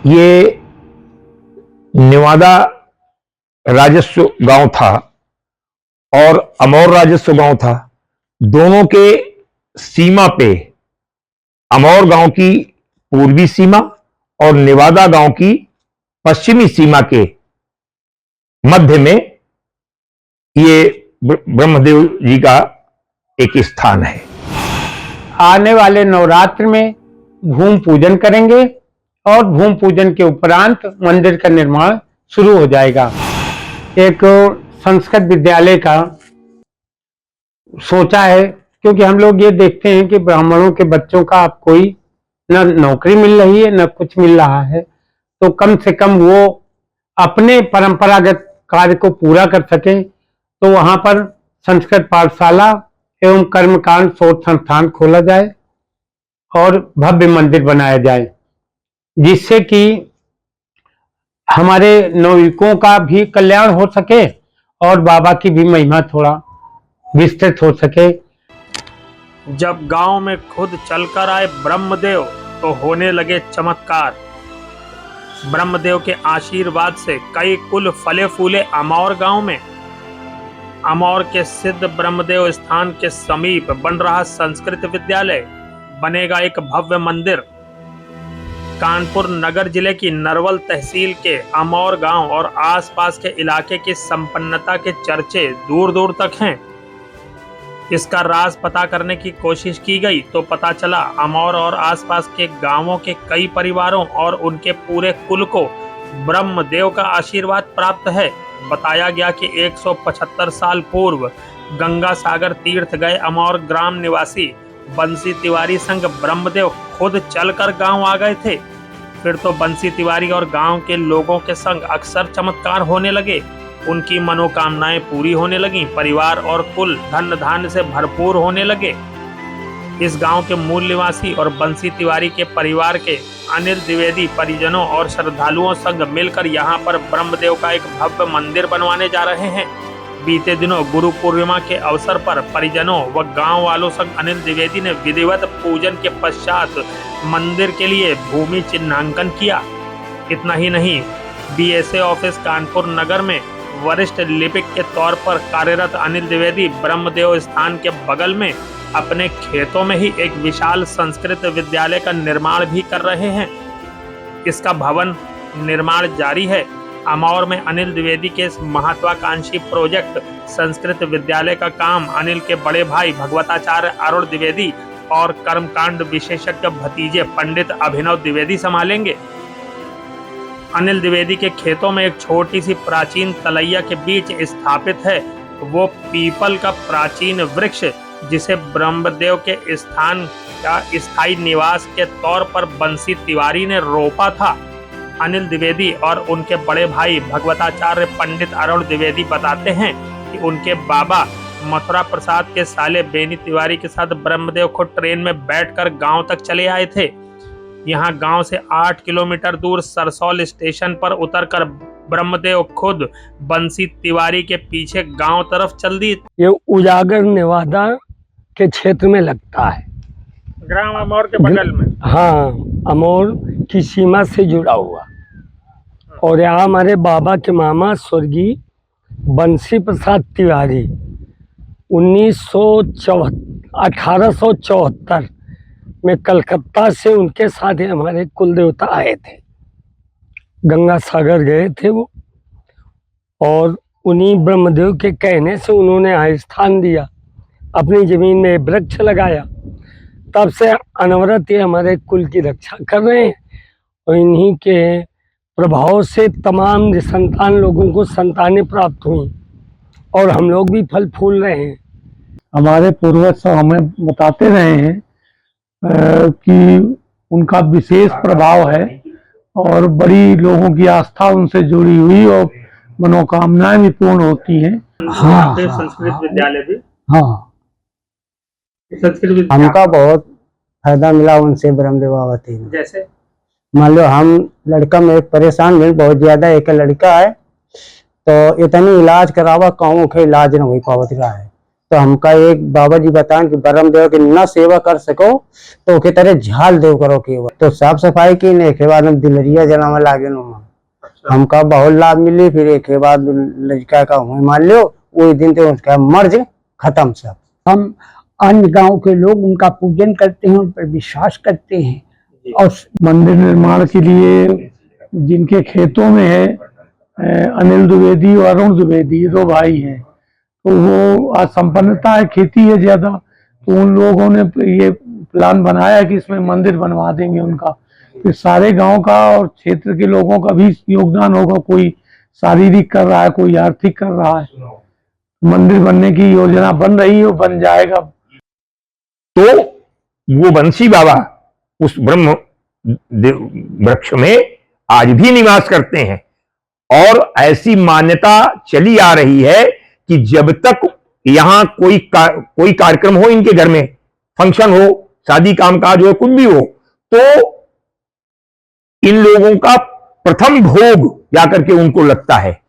ये नेवादा राजस्व गांव था और अमौर राजस्व गांव था। दोनों के सीमा पे अमौर गांव की पूर्वी सीमा और नेवादा गांव की पश्चिमी सीमा के मध्य में ये ब्रह्मदेव जी का एक स्थान है। आने वाले नवरात्र में भूमि पूजन करेंगे और भूमि पूजन के उपरांत मंदिर का निर्माण शुरू हो जाएगा। एक संस्कृत विद्यालय का सोचा है, क्योंकि हम लोग ये देखते हैं कि ब्राह्मणों के बच्चों का अब कोई न नौकरी मिल रही है न कुछ मिल रहा है, तो कम से कम वो अपने परंपरागत कार्य को पूरा कर सकें, तो वहां पर संस्कृत पाठशाला एवं कर्मकांड शोध संस्थान खोला जाए और भव्य मंदिर बनाया जाए, जिससे कि हमारे नवयुवकों का भी कल्याण हो सके और बाबा की भी महिमा थोड़ा विस्तृत हो सके। जब गांव में खुद चलकर आए ब्रह्मदेव तो होने लगे चमत्कार। ब्रह्मदेव के आशीर्वाद से कई कुल फले फूले अमौर गांव में। अमौर के सिद्ध ब्रह्मदेव स्थान के समीप बन रहा संस्कृत विद्यालय बनेगा एक भव्य मंदिर। कानपुर नगर जिले की नरवल तहसील के अमौर गांव और आसपास के इलाके की संपन्नता के चर्चे दूर दूर तक हैं। इसका राज पता करने की कोशिश की गई तो पता चला अमौर और आसपास के गांवों के कई परिवारों और उनके पूरे कुल को ब्रह्मदेव का आशीर्वाद प्राप्त है। बताया गया कि 175 साल पूर्व गंगा सागर तीर्थ गए अमौर ग्राम निवासी बंसी तिवारी संग ब्रह्मदेव खुद चलकर गांव आ गए थे। फिर तो बंसी तिवारी और गांव के लोगों के संग अक्सर चमत्कार होने लगे। उनकी मनोकामनाएं पूरी होने लगीं। परिवार और कुल धन धान्य से भरपूर होने लगे। इस गांव के मूल निवासी और बंसी तिवारी के परिवार के अनिल द्विवेदी परिजनों और श्रद्धालुओं संग मिलकर यहां पर ब्रह्मदेव का एक भव्य मंदिर बनवाने जा रहे हैं। बीते दिनों गुरु पूर्णिमा के अवसर पर परिजनों व गांव वालों संग अनिल द्विवेदी ने विधिवत पूजन के पश्चात मंदिर के लिए भूमि चिन्हांकन किया। इतना ही नहीं, बीएसए ऑफिस कानपुर नगर में वरिष्ठ लिपिक के तौर पर कार्यरत अनिल द्विवेदी ब्रह्मदेव स्थान के बगल में अपने खेतों में ही एक विशाल संस्कृत विद्यालय का निर्माण भी कर रहे हैं। इसका भवन निर्माण जारी है। अमौर में अनिल द्विवेदी के इस महत्वाकांक्षी प्रोजेक्ट संस्कृत विद्यालय का काम अनिल के बड़े भाई भगवताचार्य अरुण द्विवेदी और कर्मकांड विशेषज्ञ भतीजे पंडित अभिनव द्विवेदी संभालेंगे। अनिल द्विवेदी के खेतों में एक छोटी सी प्राचीन तलैया के बीच स्थापित है वो पीपल का प्राचीन वृक्ष, जिसे ब्रह्मदेव के स्थान का स्थायी निवास के तौर पर बंसी तिवारी ने रोपा था। अनिल द्विवेदी और उनके बड़े भाई भगवताचार्य पंडित अरुण द्विवेदी बताते हैं कि उनके बाबा मथुरा प्रसाद के साले बेनी तिवारी के साथ ब्रह्मदेव खुद ट्रेन में बैठकर गांव तक चले आए थे। यहाँ गांव से 8 किलोमीटर दूर सरसौल स्टेशन पर उतरकर ब्रह्मदेव खुद बंसी तिवारी के पीछे गांव तरफ चल दी। ये उजागर नेवादा के क्षेत्र में लगता है, ग्राम अमौर के बगल में। हाँ, अमौर की सीमा से जुड़ा हुआ। और यहाँ हमारे बाबा के मामा स्वर्गीय बंसी प्रसाद तिवारी 1874 में कलकत्ता से उनके साथ हमारे कुल देवता आए थे। गंगा सागर गए थे वो, और उन्हीं ब्रह्मदेव के कहने से उन्होंने यहाँ स्थान दिया, अपनी जमीन में वृक्ष लगाया। तब से अनवरत ये हमारे कुल की रक्षा कर रहे हैं और इन्हीं के प्रभाव से तमाम निसंतान लोगों को संतानें प्राप्त हुई और हम लोग भी फल फूल रहे हैं। हमारे पूर्वज सब हमें बताते रहे हैं कि उनका विशेष प्रभाव है और बड़ी लोगों की आस्था उनसे जुड़ी हुई और मनोकामनाएं भी पूर्ण होती हैं। हाँ, संस्कृत विद्यालय भी। हाँ, हमका बहुत फायदा मिला उनसे ब्रह्मदेव बाबा। जैसे मान लो हम लड़का में परेशान भी बहुत ज्यादा, एक लड़का है तो इतनी इलाज करावा कहूँ के इलाज न हो पावत रहा है, तो हमका एक बाबा जी बतान कि ब्रह्मदेव की न सेवा कर सको तो के तरह झाल देव करो केवल। तो साफ सफाई की ने के बाद हम दिलरिया जलावे लागे हमका बहुत लाभ मिली। फिर एक के बाद लड़का का हुए मान लो वही दिन तो उसका मर्ज खत्म सब। हम अन्य गांव के लोग उनका पूजन करते हैं, उन पर विश्वास करते हैं। और मंदिर निर्माण के लिए जिनके खेतों में है अनिल द्विवेदी और अरुण द्विवेदी, ये दो भाई हैं, तो वो आज संपन्नता है, खेती है ज्यादा, तो उन लोगों ने ये प्लान बनाया कि इसमें मंदिर बनवा देंगे उनका। फिर सारे गांव का और क्षेत्र के लोगों का भी योगदान होगा, कोई शारीरिक कर रहा है, कोई आर्थिक कर रहा है। मंदिर बनने की योजना बन रही है, बन जाएगा। तो वो बंसी बाबा उस ब्रह्म वृक्ष में आज भी निवास करते हैं और ऐसी मान्यता चली आ रही है कि जब तक यहां कोई कार्यक्रम हो, इनके घर में फंक्शन हो, शादी कामकाज हो, कुछ भी हो, तो इन लोगों का प्रथम भोग जाकर के उनको लगता है।